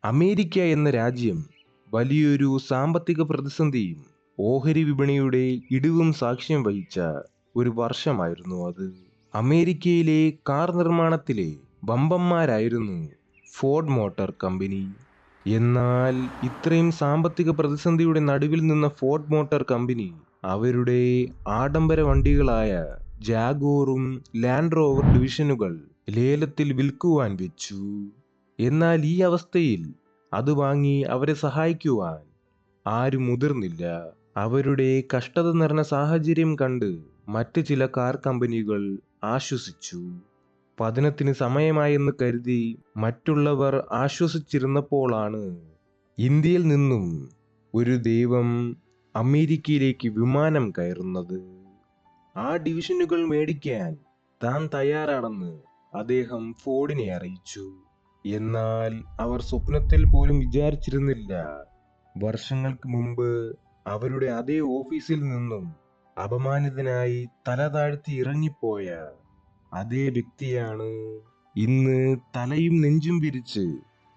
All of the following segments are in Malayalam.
അമേരിക്ക എന്ന രാജ്യം വലിയൊരു സാമ്പത്തിക പ്രതിസന്ധിയും ഓഹരി വിപണിയുടെ ഇടിവും സാക്ഷ്യം വഹിച്ച ഒരു വർഷമായിരുന്നു അത്. അമേരിക്കയിലെ കാർ നിർമ്മാണത്തിലെ വമ്പന്മാരായിരുന്നു ഫോർഡ് മോട്ടോർ കമ്പനി. എന്നാൽ ഇത്രയും സാമ്പത്തിക പ്രതിസന്ധിയുടെ നടുവിൽ നിന്ന ഫോർഡ് മോട്ടോർ കമ്പനി അവരുടെ ആഡംബര വണ്ടികളായ ജാഗോറും ലാൻഡ് റോവർ ഡിവിഷനുകൾ ലേലത്തിൽ വിൽക്കുവാൻ വെച്ചു. എന്നാൽ ഈ അവസ്ഥയിൽ അത് വാങ്ങി അവരെ സഹായിക്കുവാൻ ആരും മുതിർന്നില്ല. അവരുടെ കഷ്ടത നിറഞ്ഞ സാഹചര്യം കണ്ട് മറ്റ് ചില കാർ കമ്പനികൾ ആശ്വസിച്ചു. പതനത്തിന് സമയമായെന്ന് കരുതി മറ്റുള്ളവർ ആശ്വസിച്ചിരുന്നപ്പോഴാണ് ഇന്ത്യയിൽ നിന്നും ഒരു ദൈവം അമേരിക്കയിലേക്ക് വിമാനം കയറുന്നത്. ആ ഡിവിഷനുകൾ മേടിക്കാൻ താൻ തയ്യാറാണെന്ന് അദ്ദേഹം ഫോർഡിനെ അറിയിച്ചു. എന്നാൽ അവർ സ്വപ്നത്തിൽ പോലും വിചാരിച്ചിരുന്നില്ല, വർഷങ്ങൾക്ക് മുമ്പ് അവരുടെ അതേ ഓഫീസിൽ നിന്നും അപമാനിതനായി തല താഴ്ത്തി ഇറങ്ങിപ്പോയ അതേ വ്യക്തിയാണ് ഇന്ന് തലയും നെഞ്ചും വിരിച്ച്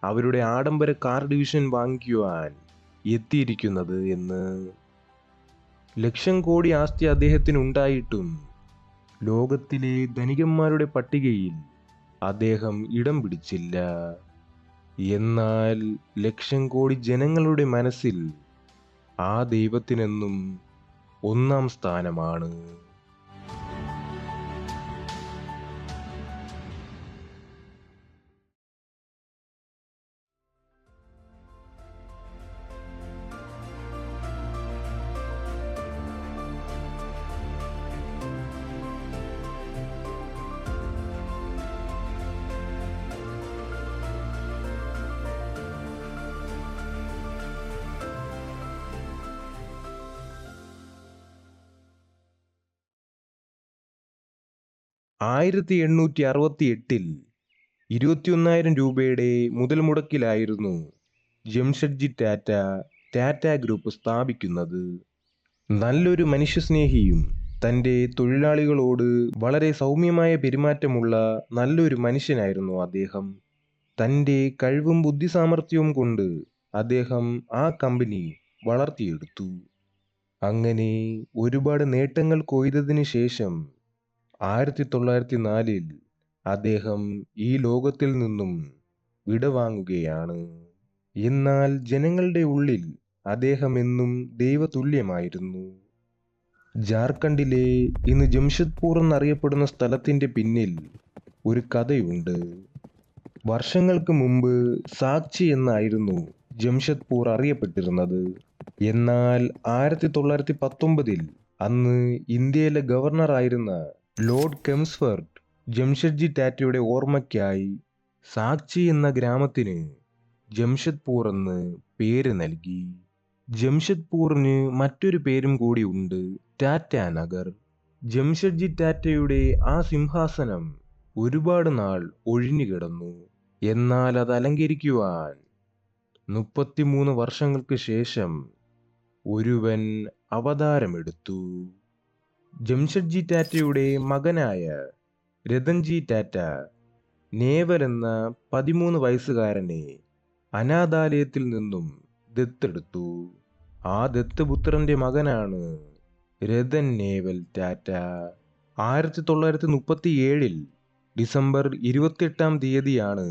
അവരുടെ ആഡംബര കാർ ഡിവിഷൻ വാങ്ങിക്കുവാൻ എത്തിയിരിക്കുന്നത് എന്ന്. ലക്ഷം കോടി ആസ്തി അദ്ദേഹത്തിന് ഉണ്ടായിട്ടും ലോകത്തിലെ ധനികന്മാരുടെ പട്ടികയിൽ അദ്ദേഹം ഇടം പിടിച്ചില്ല. എന്നാൽ ലക്ഷം കോടി ജനങ്ങളുടെ മനസ്സിൽ ആ ദൈവത്തിനെന്നും ഒന്നാം സ്ഥാനമാണ്. 1868 21,000 രൂപയുടെ മുതൽ മുടക്കിലായിരുന്നു ജംഷഡ്ജി ടാറ്റ ഗ്രൂപ്പ് സ്ഥാപിക്കുന്നത്. നല്ലൊരു മനുഷ്യസ്നേഹിയും തൻ്റെ തൊഴിലാളികളോട് വളരെ സൗമ്യമായ പെരുമാറ്റമുള്ള നല്ലൊരു മനുഷ്യനായിരുന്നു അദ്ദേഹം. തൻ്റെ കഴിവും ബുദ്ധിസാമർഥ്യവും കൊണ്ട് അദ്ദേഹം ആ കമ്പനി വളർത്തിയെടുത്തു. അങ്ങനെ ഒരുപാട് നേട്ടങ്ങൾ കൊയ്തതിന് ശേഷം 1904 അദ്ദേഹം ഈ ലോകത്തിൽ നിന്നും വിടവാങ്ങുകയാണ്. എന്നാൽ ജനങ്ങളുടെ ഉള്ളിൽ അദ്ദേഹം എന്നും ദൈവതുല്യമായിരുന്നു. ജാർഖണ്ഡിലെ ഇന്ന് ജംഷഡ്പൂർ എന്നറിയപ്പെടുന്ന സ്ഥലത്തിൻ്റെ പിന്നിൽ ഒരു കഥയുണ്ട്. വർഷങ്ങൾക്ക് മുമ്പ് സാക്ചി എന്നായിരുന്നു ജംഷഡ്പൂർ അറിയപ്പെട്ടിരുന്നത്. എന്നാൽ 1919 അന്ന് ഇന്ത്യയിലെ ഗവർണറായിരുന്ന ലോർഡ് കെംസ്ഫർട്ട് ജംഷഡ്ജി ടാറ്റയുടെ ഓർമ്മയ്ക്കായി സാക്ചി എന്ന ഗ്രാമത്തിന് ജംഷഡ്പൂർ എന്ന് പേര് നൽകി. ജംഷഡ്പൂറിന് മറ്റൊരു പേരും കൂടി ഉണ്ട്, ടാറ്റ നഗർ. ജംഷഡ്ജി ടാറ്റയുടെ ആ സിംഹാസനം ഒരുപാട് നാൾ ഒഴിഞ്ഞുകിടന്നു. എന്നാൽ അത് അലങ്കരിക്കുവാൻ 33 വർഷങ്ങൾക്ക് ശേഷം ഒരുവൻ അവതാരമെടുത്തു. ജംഷഡ്ജി ടാറ്റയുടെ മകനായ രതൻജി ടാറ്റ നേവൽ എന്ന 13 വയസ്സുകാരനെ അനാഥാലയത്തിൽ നിന്നും ദത്തെടുത്തു. ആ ദത്തുപുത്രന്റെ മകനാണ് രതൻ നേവൽ ടാറ്റ. 1937 ഡിസംബർ 28-ാം തീയതിയാണ്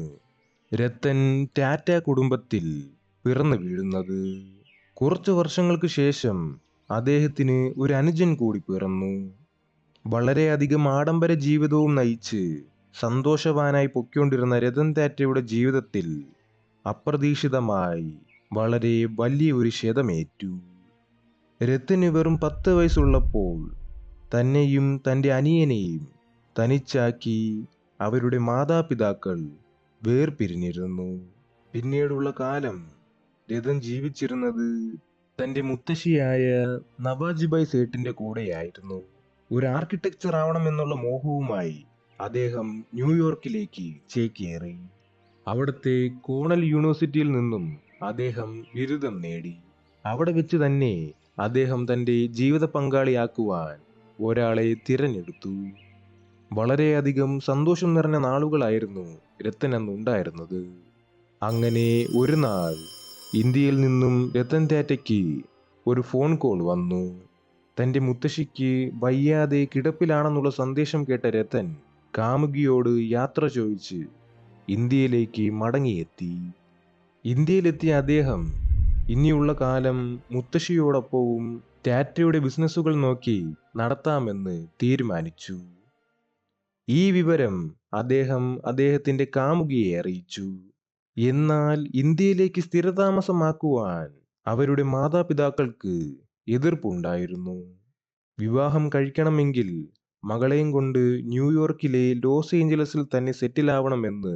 രത്തൻ ടാറ്റ കുടുംബത്തിൽ പിറന്നു വീഴുന്നത്. കുറച്ചു വർഷങ്ങൾക്ക് ശേഷം അദ്ദേഹത്തിന് ഒരു അനുജൻ കൂടി പിറന്നു. വളരെയധികം ആഡംബര ജീവിതവും നയിച്ച് സന്തോഷവാനായി പൊയ്ക്കൊണ്ടിരുന്ന രതൻ ടാറ്റയുടെ ജീവിതത്തിൽ അപ്രതീക്ഷിതമായി വളരെ വലിയ ഒരു ക്ഷതമേറ്റു. രത്തന് വെറും 10 വയസ്സുള്ളപ്പോൾ തന്നെയും തൻ്റെ അനിയനെയും തനിച്ചാക്കി അവരുടെ മാതാപിതാക്കൾ വേർപിരിഞ്ഞിരുന്നു. പിന്നീടുള്ള കാലം രതൻ ജീവിച്ചിരുന്നത് തൻ്റെ മുത്തശ്ശിയായ നവാജിബായ് സേഠിന്റെ കൂടെയായിരുന്നു. ഒരു ആർക്കിടെക്ചർ ആവണമെന്നുള്ള മോഹവുമായി അദ്ദേഹം ന്യൂയോർക്കിലേക്ക് ചേക്കേറി. അവിടുത്തെ കോർണൽ യൂണിവേഴ്സിറ്റിയിൽ നിന്നും അദ്ദേഹം ബിരുദം നേടി. അവിടെ വെച്ച് തന്നെ അദ്ദേഹം തൻ്റെ ജീവിത പങ്കാളിയാക്കുവാൻ ഒരാളെ തിരഞ്ഞെടുത്തു. വളരെയധികം സന്തോഷം നിറഞ്ഞ നാളുകളായിരുന്നു രത്തൻ അന്നുണ്ടായിരുന്നത്. അങ്ങനെ ഒരു നാൾ ഇന്ത്യയിൽ നിന്നും രത്തൻ ടാറ്റയ്ക്ക് ഒരു ഫോൺ കോൾ വന്നു. തൻ്റെ മുത്തശ്ശിക്ക് വയ്യാതെ കിടപ്പിലാണെന്നുള്ള സന്ദേശം കേട്ട രത്തൻ കാമുകിയോട് യാത്ര ചോദിച്ച് ഇന്ത്യയിലേക്ക് മടങ്ങിയെത്തി. ഇന്ത്യയിലെത്തിയ അദ്ദേഹം ഇനിയുള്ള കാലം മുത്തശ്ശിയോടൊപ്പവും ടാറ്റയുടെ ബിസിനസ്സുകൾ നോക്കി നടത്താമെന്ന് തീരുമാനിച്ചു. ഈ വിവരം അദ്ദേഹം അദ്ദേഹത്തിൻ്റെ കാമുകിയെ അറിയിച്ചു. എന്നാൽ ഇന്ത്യയിലേക്ക് സ്ഥിരതാമസമാക്കുവാൻ അവരുടെ മാതാപിതാക്കൾക്ക് എതിർപ്പുണ്ടായിരുന്നു. വിവാഹം കഴിക്കണമെങ്കിൽ മകളെയും കൊണ്ട് ന്യൂയോർക്കിലെ ലോസ് ഏഞ്ചലസിൽ തന്നെ സെറ്റിലാവണമെന്ന്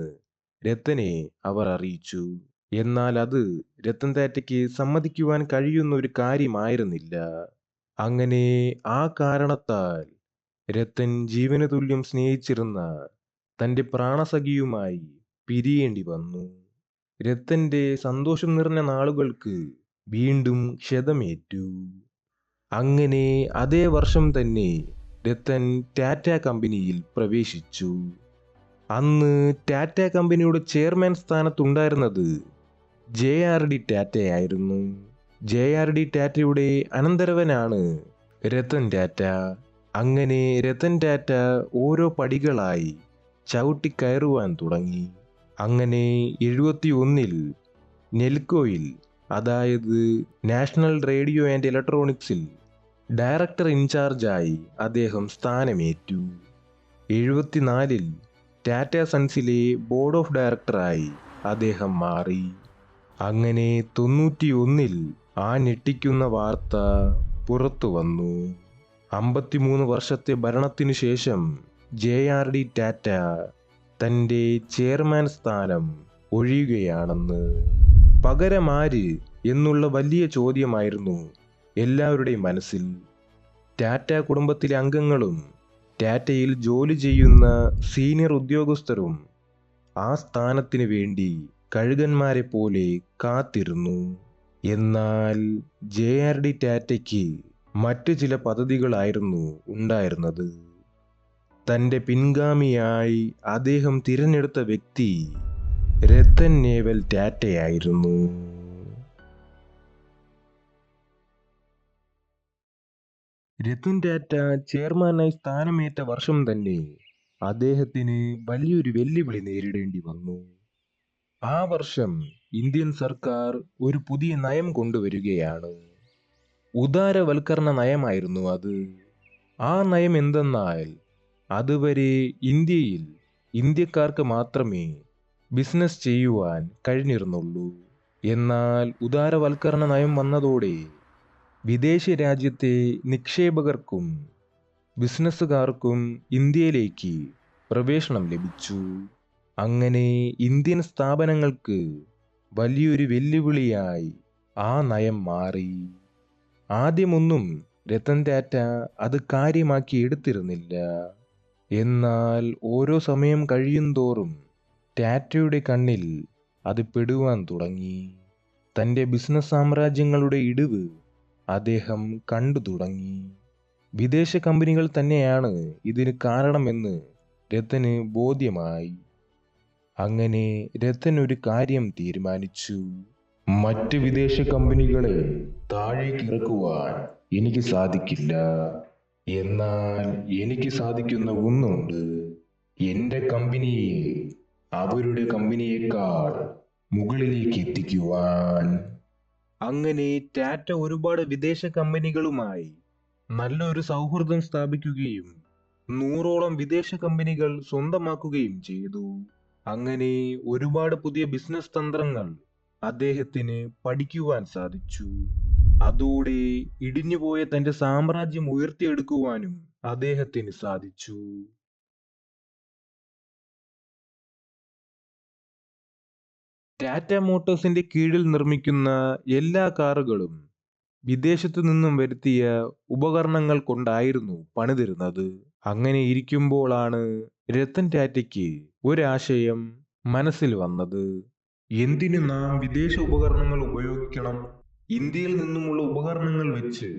രത്തനെ അവർ അറിയിച്ചു. എന്നാൽ അത് രത്തൻ ടാറ്റയ്ക്ക് സമ്മതിക്കുവാൻ കഴിയുന്ന ഒരു കാര്യമായിരുന്നില്ല. അങ്ങനെ ആ കാരണത്താൽ രത്തൻ ജീവന തുല്യം സ്നേഹിച്ചിരുന്ന തൻ്റെ പ്രാണസഖിയുമായി പിരിയേണ്ടി വന്നു. രത്തൻ്റെ സന്തോഷം നിറഞ്ഞ നാളുകൾക്ക് വീണ്ടും ക്ഷതമേറ്റു. അങ്ങനെ അതേ വർഷം തന്നെ രത്തൻ ടാറ്റ കമ്പനിയിൽ പ്രവേശിച്ചു. അന്ന് ടാറ്റ കമ്പനിയുടെ ചെയർമാൻ സ്ഥാനത്തുണ്ടായിരുന്നത് JRD ടാറ്റയായിരുന്നു. JRD ടാറ്റയുടെ അനന്തരവനാണ് രത്തൻ ടാറ്റ. അങ്ങനെ രത്തൻ ടാറ്റ ഓരോ പടികളായി ചവിട്ടിക്കയറുവാൻ തുടങ്ങി. അങ്ങനെ 71-ൽ നെൽക്കോയിൽ, അതായത് നാഷണൽ റേഡിയോ ആൻഡ് ഇലക്ട്രോണിക്സിൽ ഡയറക്ടർ ഇൻചാർജായി അദ്ദേഹം സ്ഥാനമേറ്റു. 74-ൽ ടാറ്റ സൺസിലെ ബോർഡ് ഓഫ് ഡയറക്ടറായി അദ്ദേഹം മാറി. അങ്ങനെ 91-ൽ ആ ഞെട്ടിക്കുന്ന വാർത്ത പുറത്തു വന്നു. 53 വർഷത്തെ ഭരണത്തിനു ശേഷം JRD ടാറ്റ തൻ്റെ ചെയർമാൻ സ്ഥാനം ഒഴിയുകയാണെന്ന്. പകരമാര് എന്നുള്ള വലിയ ചോദ്യമായിരുന്നു എല്ലാവരുടെയും മനസ്സിൽ. ടാറ്റ കുടുംബത്തിലെ അംഗങ്ങളും ടാറ്റയിൽ ജോലി ചെയ്യുന്ന സീനിയർ ഉദ്യോഗസ്ഥരും ആ സ്ഥാനത്തിന് വേണ്ടി കഴുകന്മാരെ പോലെ കാത്തിരുന്നു. എന്നാൽ JRD ടാറ്റയ്ക്ക് മറ്റു ചില പദ്ധതികളായിരുന്നു ഉണ്ടായിരുന്നത്. തൻ്റെ പിൻഗാമിയായി അദ്ദേഹം തിരഞ്ഞെടുത്ത വ്യക്തി രത്തൻ നേവൽ ടാറ്റയായിരുന്നു. രത്തൻ ടാറ്റ ചെയർമാനായി സ്ഥാനമേറ്റ വർഷം തന്നെ അദ്ദേഹത്തിന് വലിയൊരു വെല്ലുവിളി നേരിടേണ്ടി വന്നു. ആ വർഷം ഇന്ത്യൻ സർക്കാർ ഒരു പുതിയ നയം കൊണ്ടുവരികയാണ്. ഉദാരവൽക്കരണ നയമായിരുന്നു അത്. ആ നയം എന്തെന്നാൽ, അതുവരെ ഇന്ത്യയിൽ ഇന്ത്യക്കാർക്ക് മാത്രമേ ബിസിനസ് ചെയ്യുവാൻ കഴിഞ്ഞിരുന്നുള്ളൂ. എന്നാൽ ഉദാരവൽക്കരണ നയം വന്നതോടെ വിദേശ രാജ്യത്തെ നിക്ഷേപകർക്കും ബിസിനസ്സുകാർക്കും ഇന്ത്യയിലേക്ക് പ്രവേശനം ലഭിച്ചു. അങ്ങനെ ഇന്ത്യൻ സ്ഥാപനങ്ങൾക്ക് വലിയൊരു വെല്ലുവിളിയായി ആ നയം മാറി. ആദ്യമൊന്നും രത്തൻ ടാറ്റ അത് കാര്യമാക്കി എടുത്തിരുന്നില്ല. എന്നാൽ ഓരോ സമയം കഴിയുന്തോറും ടാറ്റയുടെ കണ്ണിൽ അത് പെടുവാൻ തുടങ്ങി. തൻ്റെ ബിസിനസ് സാമ്രാജ്യങ്ങളുടെ ഇടിവ് അദ്ദേഹം കണ്ടു തുടങ്ങി. വിദേശ കമ്പനികൾ തന്നെയാണ് ഇതിന് കാരണമെന്ന് രത്തന് ബോധ്യമായി. അങ്ങനെ രത്തൻ ഒരു കാര്യം തീരുമാനിച്ചു. മറ്റ് വിദേശ കമ്പനികളെ താഴേക്കിറക്കുവാൻ എനിക്ക് സാധിക്കില്ല. എന്നാൽ എനിക്ക് സാധിക്കുന്ന ഒന്നുണ്ട്, എൻ്റെ കമ്പനിയെ അവരുടെ കമ്പനിയേക്കാൾ മുകളിലേക്ക് എത്തിക്കുവാൻ. അങ്ങനെ ടാറ്റ ഒരുപാട് വിദേശ കമ്പനികളുമായി നല്ലൊരു സൗഹൃദം സ്ഥാപിക്കുകയും 100ഓളം വിദേശ കമ്പനികൾ സ്വന്തമാക്കുകയും ചെയ്തു. അങ്ങനെ ഒരുപാട് പുതിയ ബിസിനസ് തന്ത്രങ്ങൾ അദ്ദേഹത്തിന് പഠിക്കുവാൻ സാധിച്ചു. അതോടെ ഇടിഞ്ഞുപോയ തന്റെ സാമ്രാജ്യം ഉയർത്തിയെടുക്കുവാനും അദ്ദേഹത്തിന് സാധിച്ചു. ടാറ്റ മോട്ടോഴ്സിന്റെ കീഴിൽ നിർമ്മിക്കുന്ന എല്ലാ കാറുകളും വിദേശത്തു നിന്നും വരുത്തിയ ഉപകരണങ്ങൾ കൊണ്ടായിരുന്നു പണിതിരുന്നത്. അങ്ങനെ ഇരിക്കുമ്പോഴാണ് രത്തൻ ടാറ്റയ്ക്ക് ഒരാശയം മനസ്സിൽ വന്നത്. എന്തിന് നാം വിദേശ ഉപകരണങ്ങൾ ഉപയോഗിക്കണം? ഇന്ത്യയിൽ നിന്നുമുള്ള ഉപകരണങ്ങൾ വെച്ച്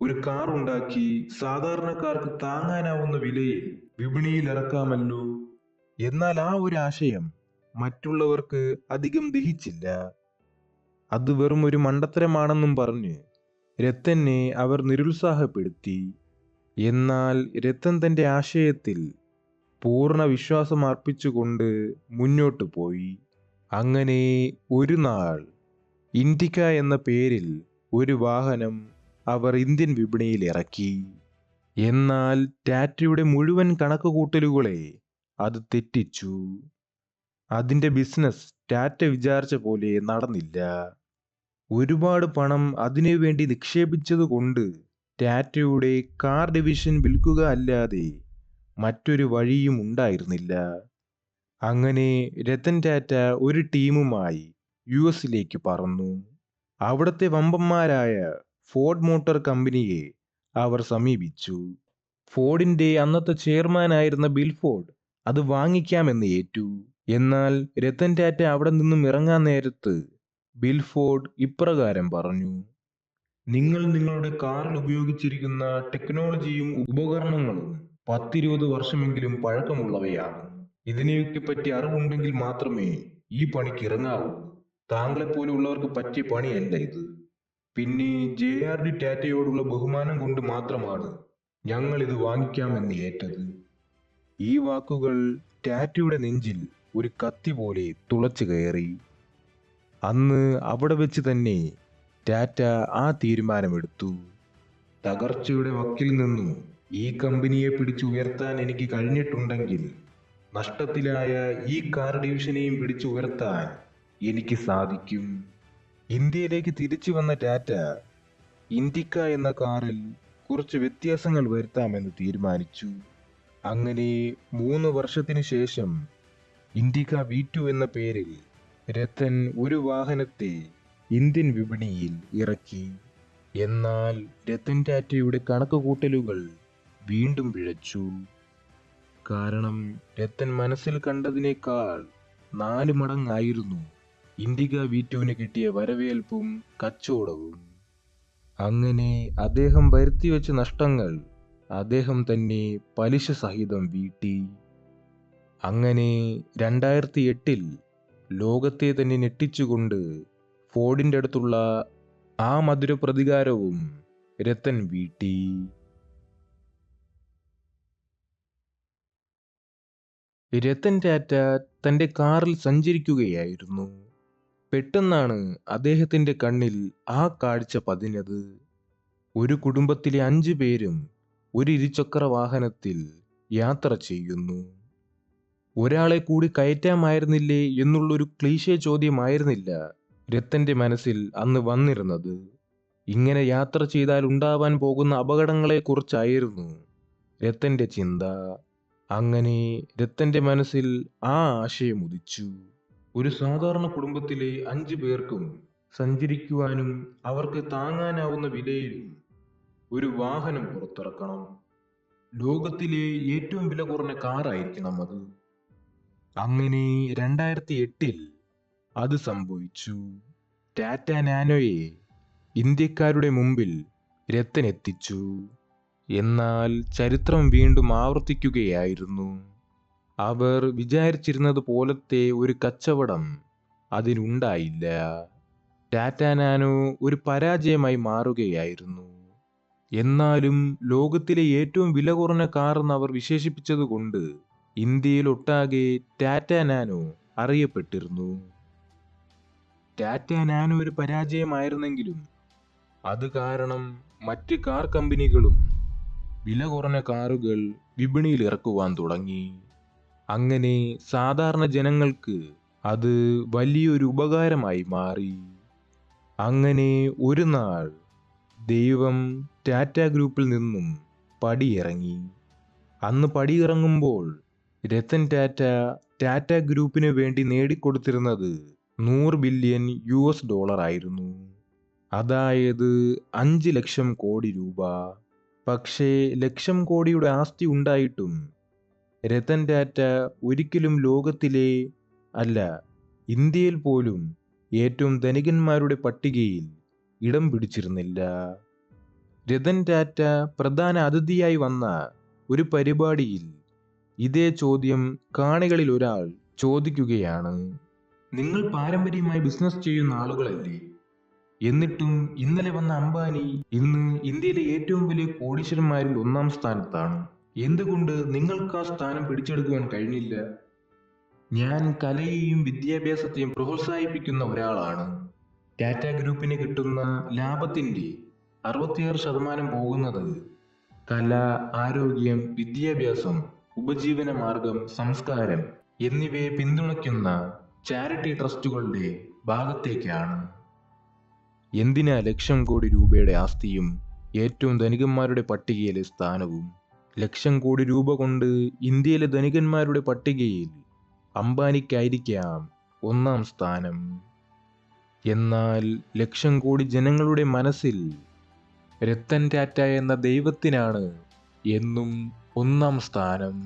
ഒരു കാർ ഉണ്ടാക്കി സാധാരണക്കാർക്ക് താങ്ങാനാവുന്ന വിലയിൽ വിപണിയിൽ ഇറക്കാമല്ലോ. എന്നാൽ ആ ഒരു ആശയം മറ്റുള്ളവർക്ക് അധികം ദഹിച്ചില്ല. അത് വെറും ഒരു മണ്ടത്തരമാണെന്നും പറഞ്ഞ് രത്തനെ അവർ നിരുത്സാഹപ്പെടുത്തി. എന്നാൽ രത്തൻ തന്റെ ആശയത്തിൽ പൂർണ്ണ വിശ്വാസം അർപ്പിച്ചുകൊണ്ട് മുന്നോട്ടു പോയി. അങ്ങനെ ഒരു നാൾ ഇൻഡിക്ക എന്ന പേരിൽ ഒരു വാഹനം അവർ ഇന്ത്യൻ വിപണിയിൽ ഇറക്കി. എന്നാൽ ടാറ്റയുടെ മുഴുവൻ കണക്കുകൂട്ടലുകളെ അത് തെറ്റിച്ചു. അതിന്റെ ബിസിനസ് ടാറ്റ വിചാരിച്ച പോലെ നടന്നില്ല. ഒരുപാട് പണം അതിനു വേണ്ടി നിക്ഷേപിച്ചതുകൊണ്ട് ടാറ്റയുടെ കാർ ഡിവിഷൻ വിൽക്കുക അല്ലാതെ മറ്റൊരു വഴിയും ഉണ്ടായിരുന്നില്ല. അങ്ങനെ രത്തൻ ടാറ്റ ഒരു ടീമുമായി യുഎസിലേക്ക് പറന്നു. അവിടുത്തെ വമ്പന്മാരായ ഫോർഡ് മോട്ടോർ കമ്പനിയെ അവർ സമീപിച്ചു. ഫോർഡിന്റെ അന്നത്തെ ചെയർമാനായിരുന്ന ബിൽ ഫോർഡ് അത് വാങ്ങിക്കാമെന്ന് ഏറ്റു. എന്നാൽ രത്തൻ ടാറ്റ അവിടെ നിന്നും ഇറങ്ങാൻ നേരത്ത് ബിൽ ഫോർഡ് ഇപ്രകാരം പറഞ്ഞു: നിങ്ങൾ നിങ്ങളുടെ കാറിൽ ഉപയോഗിച്ചിരിക്കുന്ന ടെക്നോളജിയും ഉപകരണങ്ങളും 10-20 വർഷമെങ്കിലും പഴക്കമുള്ളവയാണ്. ഇതിനെയൊക്കെ പറ്റി അറിവുണ്ടെങ്കിൽ മാത്രമേ ഈ പണിക്ക് ഇറങ്ങാവൂ. താങ്കളെപ്പോലുള്ളവർക്ക് പറ്റിയ പണിയല്ല ഇത്. പിന്നെ JRD ടാറ്റയോടുള്ള ബഹുമാനം കൊണ്ട് മാത്രമാണ് ഞങ്ങൾ ഇത് വാങ്ങിക്കാമെന്ന് ഏറ്റത്. ഈ വാക്കുകൾ ടാറ്റയുടെ നെഞ്ചിൽ ഒരു കത്തി പോലെ തുളച്ചു കയറി. അന്ന് അവിടെ വെച്ച് തന്നെ ടാറ്റ ആ തീരുമാനമെടുത്തു. തകർച്ചയുടെ വക്കിൽ നിന്നും ഈ കമ്പനിയെ പിടിച്ചുയർത്താൻ എനിക്ക് കഴിഞ്ഞിട്ടുണ്ടെങ്കിൽ നഷ്ടത്തിലായ ഈ കാർ ഡിവിഷനെയും പിടിച്ചുയർത്താൻ എനിക്ക് സാധിക്കും. ഇന്ത്യയിലേക്ക് തിരിച്ചു വന്ന ടാറ്റ ഇൻഡിക്ക എന്ന കാറിൽ കുറച്ച് വ്യത്യാസങ്ങൾ വരുത്താമെന്ന് തീരുമാനിച്ചു. അങ്ങനെ 3 വർഷത്തിനു ശേഷം ഇൻഡിക്ക V2 എന്ന പേരിൽ രത്തൻ ഒരു വാഹനത്തെ ഇന്ത്യൻ വിപണിയിൽ ഇറക്കി. എന്നാൽ രത്തൻ ടാറ്റയുടെ കണക്കുകൂട്ടലുകൾ വീണ്ടും പിഴച്ചു. കാരണം രത്തൻ മനസ്സിൽ കണ്ടതിനേക്കാൾ 4 മടങ്ങായിരുന്നു ഇൻഡിക്ക V2വിന് കിട്ടിയ വരവേൽപ്പും കച്ചവടവും. അങ്ങനെ അദ്ദേഹം വരുത്തിവെച്ച നഷ്ടങ്ങൾ അദ്ദേഹം തന്നെ പലിശ സഹിതം വീട്ടി. അങ്ങനെ 2008-ൽ ലോകത്തെ തന്നെ ഞെട്ടിച്ചുകൊണ്ട് ഫോർഡിന്റെ അടുത്തുള്ള ആ മധുര പ്രതികാരവും രത്തൻ വീട്ടി. രത്തൻ ടാറ്റ തന്റെ കാറിൽ സഞ്ചരിക്കുകയായിരുന്നു. പെട്ടെന്നാണ് അദ്ദേഹത്തിന്റെ കണ്ണിൽ ആ കാഴ്ച പതിഞ്ഞത്. ഒരു കുടുംബത്തിലെ 5 പേരും ഒരു ഇരുചക്ര വാഹനത്തിൽ യാത്ര ചെയ്യുന്നു. ഒരാളെ കൂടി കയറ്റാമായിരുന്നില്ലേ എന്നുള്ളൊരു ക്ലീശേ ചോദ്യമായിരുന്നില്ല രത്തന്റെ മനസ്സിൽ അന്ന് വന്നിരുന്നത്. ഇങ്ങനെ യാത്ര ചെയ്താൽ ഉണ്ടാവാൻ പോകുന്ന അപകടങ്ങളെക്കുറിച്ചായിരുന്നു രത്തന്റെ ചിന്ത. അങ്ങനെ രത്തന്റെ മനസ്സിൽ ആ ആശയം ഉദിച്ചു. ഒരു സാധാരണ കുടുംബത്തിലെ 5 പേർക്കും സഞ്ചരിക്കുവാനും അവർക്ക് താങ്ങാനാവുന്ന വിലയിലും ഒരു വാഹനം പുറത്തിറക്കണം. ലോകത്തിലെ ഏറ്റവും വില കുറഞ്ഞ കാറായിരിക്കണം അത്. അങ്ങനെ 2008-ൽ അത് സംഭവിച്ചു. ടാറ്റ നാനോയെ ഇന്ത്യക്കാരുടെ മുമ്പിൽ രത്തൻ എത്തിച്ചു. എന്നാൽ ചരിത്രം വീണ്ടും ആവർത്തിക്കുകയായിരുന്നു. അവർ വിചാരിച്ചിരുന്നത് പോലത്തെ ഒരു കച്ചവടം അതിനുണ്ടായില്ല. ടാറ്റ നാനോ ഒരു പരാജയമായി മാറുകയായിരുന്നു. എന്നാലും ലോകത്തിലെ ഏറ്റവും വില കുറഞ്ഞ കാർ എന്ന് അവർ വിശേഷിപ്പിച്ചതുകൊണ്ട് ഇന്ത്യയിലൊട്ടാകെ ടാറ്റ നാനോ അറിയപ്പെട്ടിരുന്നു. ടാറ്റ നാനോ ഒരു പരാജയമായിരുന്നെങ്കിലും അത് കാരണം മറ്റ് കാർ കമ്പനികളും വില കുറഞ്ഞ കാറുകൾ വിപണിയിൽ ഇറക്കുവാൻ തുടങ്ങി. അങ്ങനെ സാധാരണ ജനങ്ങൾക്ക് അത് വലിയൊരു ഉപകാരമായി മാറി. അങ്ങനെ ഒരു നാൾ ദൈവം ടാറ്റ ഗ്രൂപ്പിൽ നിന്നും പടിയിറങ്ങി. അന്ന് പടിയിറങ്ങുമ്പോൾ രത്തൻ ടാറ്റ ഗ്രൂപ്പിന് വേണ്ടി നേടിക്കൊടുത്തിരുന്നത് $100 ബില്യൺ ആയിരുന്നു. അതായത് 5 ലക്ഷം കോടി രൂപ. പക്ഷേ ലക്ഷം കോടിയുടെ ആസ്തി ഉണ്ടായിട്ടും രത്തൻ ടാറ്റ ഒരിക്കലും ലോകത്തിലെ അല്ല ഇന്ത്യയിൽ പോലും ഏറ്റവും ധനികന്മാരുടെ പട്ടികയിൽ ഇടം പിടിച്ചിരുന്നില്ല. രത്തൻ ടാറ്റ പ്രധാന അതിഥിയായി വന്ന ഒരു പരിപാടിയിൽ ഇതേ ചോദ്യം കാണികളിൽ ഒരാൾ ചോദിക്കുകയാണ്, നിങ്ങൾ പാരമ്പര്യമായി ബിസിനസ് ചെയ്യുന്ന ആളുകളല്ലേ? എന്നിട്ടും ഇന്നലെ വന്ന അംബാനി ഇന്ന് ഇന്ത്യയിലെ ഏറ്റവും വലിയ കോടീശ്വരന്മാരിൽ ഒന്നാം സ്ഥാനത്താണ്. എന്തുകൊണ്ട് നിങ്ങൾക്ക് ആ സ്ഥാനം പിടിച്ചെടുക്കുവാൻ കഴിഞ്ഞില്ല? ഞാൻ കലയെയും വിദ്യാഭ്യാസത്തെയും പ്രോത്സാഹിപ്പിക്കുന്ന ഒരാളാണ്. ടാറ്റ ഗ്രൂപ്പിന് കിട്ടുന്ന ലാഭത്തിന്റെ 66% പോകുന്നത് കല, ആരോഗ്യം, വിദ്യാഭ്യാസം, ഉപജീവന മാർഗം, സംസ്കാരം എന്നിവയെ പിന്തുണയ്ക്കുന്ന ചാരിറ്റി ട്രസ്റ്റുകളുടെ ഭാഗത്തേക്കാണ്. എന്തിനാ ലക്ഷം കോടി രൂപയുടെ ആസ്തിയും ഏറ്റവും ധനികന്മാരുടെ പട്ടികയിലെ സ്ഥാനവും? ലക്ഷം കോടി രൂപ കൊണ്ട് ഇന്ത്യയിലെ ധനികന്മാരുടെ പട്ടികയിൽ അംബാനിക്കായിരിക്കാം ഒന്നാം സ്ഥാനം. എന്നാൽ ലക്ഷം കോടി ജനങ്ങളുടെ മനസ്സിൽ രത്തൻ ടാറ്റ എന്ന ദൈവത്തിനാണ് എന്നും ഒന്നാം സ്ഥാനം.